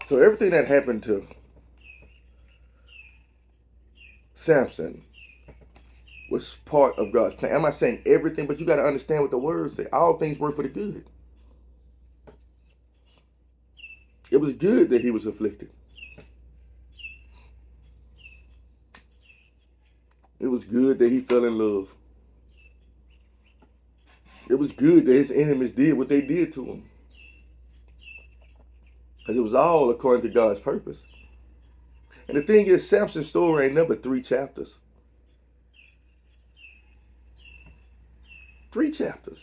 So everything that happened to Samson was part of God's plan. I'm not saying everything, but you got to understand what the words say. All things work for the good. It was good that he was afflicted. It was good that he fell in love. It was good that his enemies did what they did to him. Because it was all according to God's purpose. And the thing is, Samson's story ain't number 3 chapters. 3 chapters.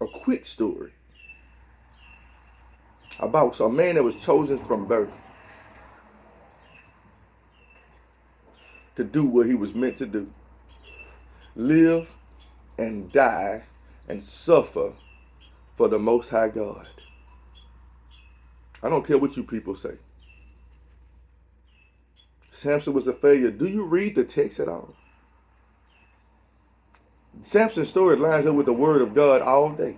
A quick story about a man that was chosen from birth to do what he was meant to do. Live and die and suffer for the Most High God. I don't care what you people say. Samson was a failure. Do you read the text at all? Samson's story lines up with the word of God all day.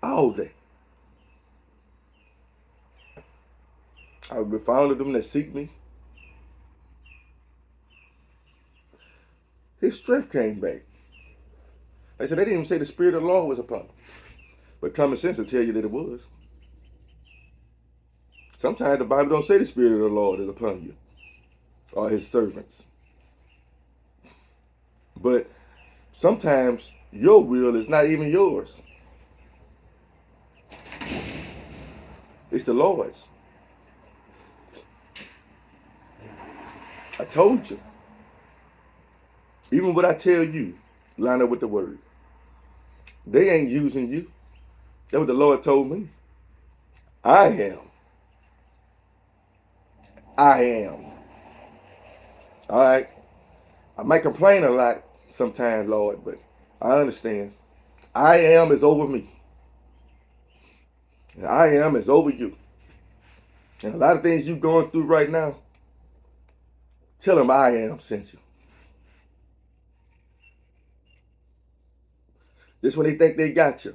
All day. I will be found of them that seek me. His strength came back. They said they didn't even say the Spirit of the Lord was upon him. But common sense will tell you that it was. Sometimes the Bible don't say the Spirit of the Lord is upon you or his servants. But sometimes your will is not even yours. It's the Lord's. I told you. Even what I tell you, line up with the word. They ain't using you. That's what the Lord told me. I am. I am. All right. I might complain a lot sometimes, Lord, but I understand. I am is over me. And I am is over you. And a lot of things you're going through right now, tell them I am sent you. This when they think they got you.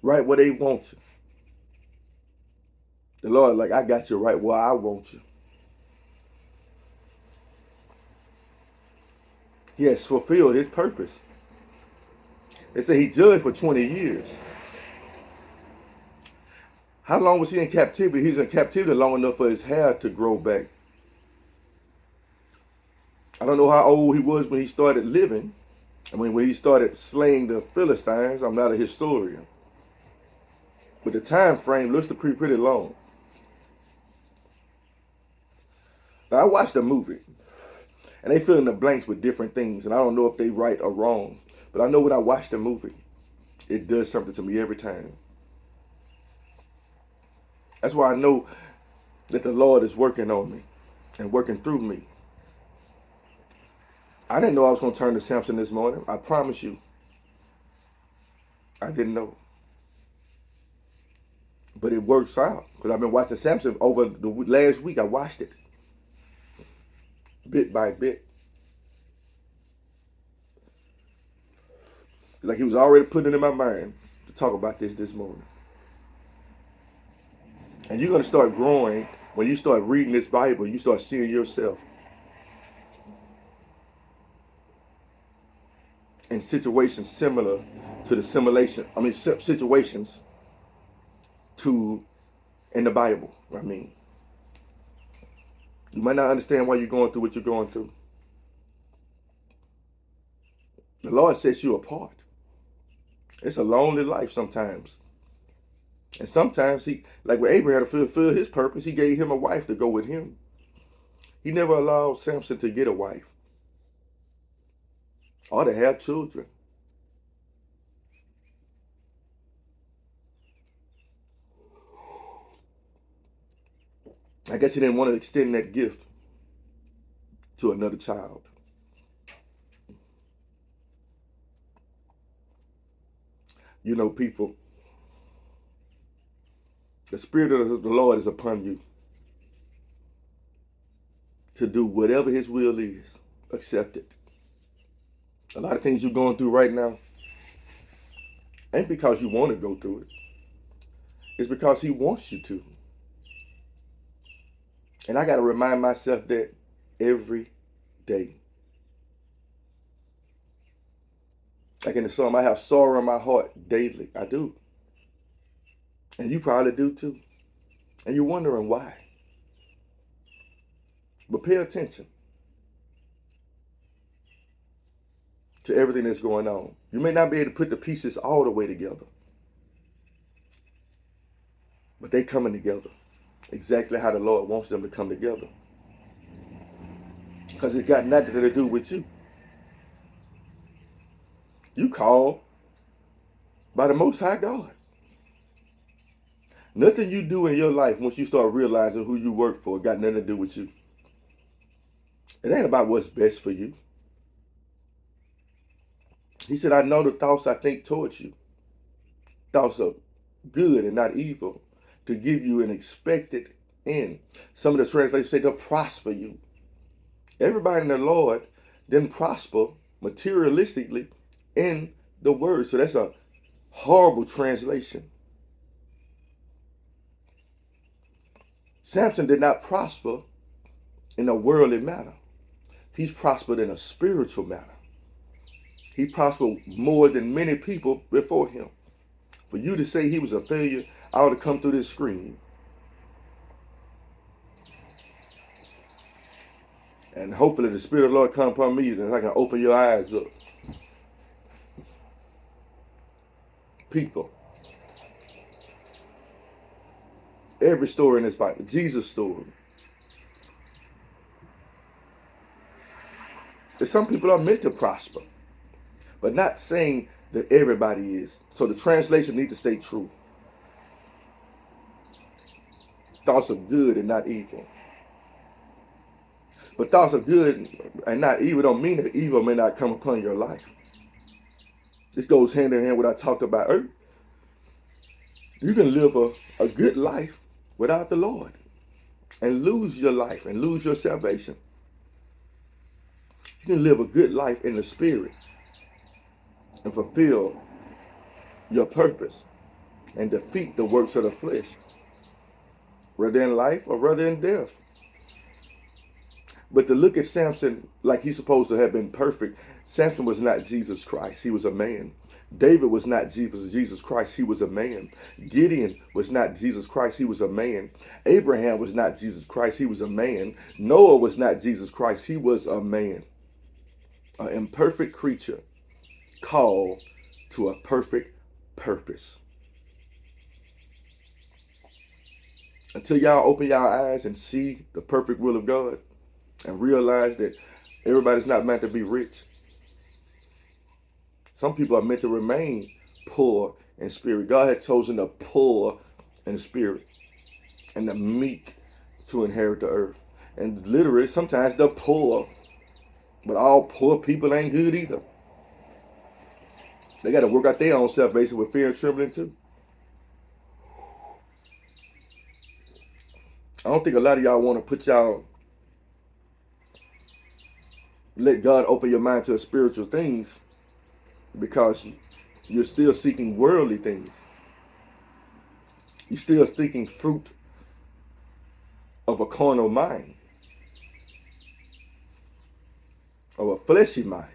Right where they want you. The Lord like, I got you right where I want you. He has fulfilled his purpose. They say he judged for 20 years. How long was he in captivity? He was in captivity long enough for his hair to grow back. I don't know how old he was when he started living. I mean, when he started slaying the Philistines. I'm not a historian. But the time frame looks to be pretty long. Now, I watched the movie. And they fill in the blanks with different things. And I don't know if they right or wrong. But I know when I watch the movie, it does something to me every time. That's why I know that the Lord is working on me and working through me. I didn't know I was going to turn to Samson this morning. I promise you. I didn't know. But it works out. Because I've been watching Samson over the last week. I watched it. Bit by bit. Like he was already putting it in my mind to talk about this morning. And you're going to start growing when you start reading this Bible. You start seeing yourself in situations similar to the situations to in the Bible. I mean, you might not understand why you're going through what you're going through. The Lord sets you apart. It's a lonely life sometimes. And sometimes he, like with Abraham to fulfill his purpose, he gave him a wife to go with him. He never allowed Samson to get a wife or to have children. I guess he didn't want to extend that gift to another child. You know, people, the Spirit of the Lord is upon you to do whatever his will is. Accept it. A lot of things you're going through right now ain't because you want to go through it. It's because he wants you to. And I got to remind myself that every day. Like in the psalm, I have sorrow in my heart daily. I do. And you probably do too. And you're wondering why. But pay attention to everything that's going on. You may not be able to put the pieces all the way together, but they coming together exactly how the Lord wants them to come together. Because it got nothing to do with you. You called by the Most High God. Nothing you do in your life, once you start realizing who you work for, got nothing to do with you. It ain't about what's best for you. He said, I know the thoughts I think towards you. Thoughts of good and not evil, to give you an expected end. Some of the translations say to prosper you. Everybody in the Lord didn't prosper materialistically in the word. So that's a horrible translation. Samson did not prosper in a worldly manner. He's prospered in a spiritual manner. He prospered more than many people before him. For you to say he was a failure, I ought to come through this screen. And hopefully the Spirit of the Lord come upon me and I can open your eyes up. People. Every story in this Bible, Jesus' story. And some people are meant to prosper, but not saying that everybody is. So the translation needs to stay true. Thoughts of good and not evil. But thoughts of good and not evil don't mean that evil may not come upon your life. This goes hand in hand with what I talked about earlier. You can live a good life without the Lord and lose your life and lose your salvation. You can live a good life in the Spirit and fulfill your purpose and defeat the works of the flesh, whether in life or whether in death. But to look at Samson like he's supposed to have been perfect, Samson was not Jesus Christ. He was a man. David was not Jesus Christ. He was a man. Gideon was not Jesus Christ. He was a man. Abraham was not Jesus Christ. He was a man. Noah was not Jesus Christ. He was a man. An imperfect creature called to a perfect purpose. Until y'all open y'all eyes and see the perfect will of God and realize that everybody's not meant to be rich. Some people are meant to remain poor in spirit. God has chosen the poor in spirit and the meek to inherit the earth. And literally, sometimes the poor. But all poor people ain't good either. They got to work out their own salvation with fear and trembling too. I don't think a lot of y'all want to let God open your mind to spiritual things because you're still seeking worldly things. You're still seeking fruit of a carnal mind, of a fleshy mind.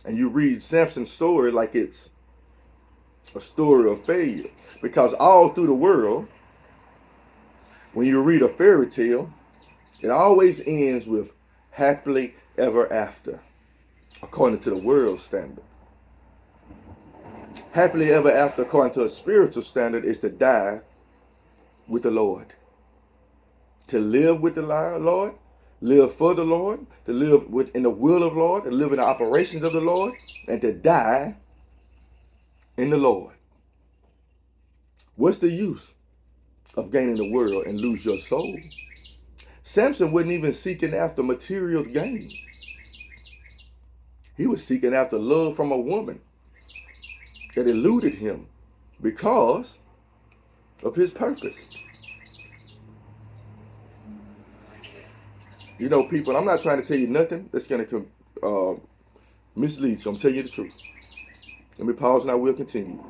And you read Samson's story like it's a story of failure. Because all through the world, when you read a fairy tale, it always ends with happily ever after, according to the world standard. Happily ever after, according to a spiritual standard, is to die with the Lord. To live with the Lord, live for the Lord, to live in the will of the Lord, to live in the operations of the Lord, and to die in the Lord. What's the use of gaining the world and lose your soul? Samson wasn't even seeking after material gain. He was seeking after love from a woman that eluded him because of his purpose. You know, people, I'm not trying to tell you nothing that's going to mislead you. I'm telling you the truth. Let me pause and I will continue.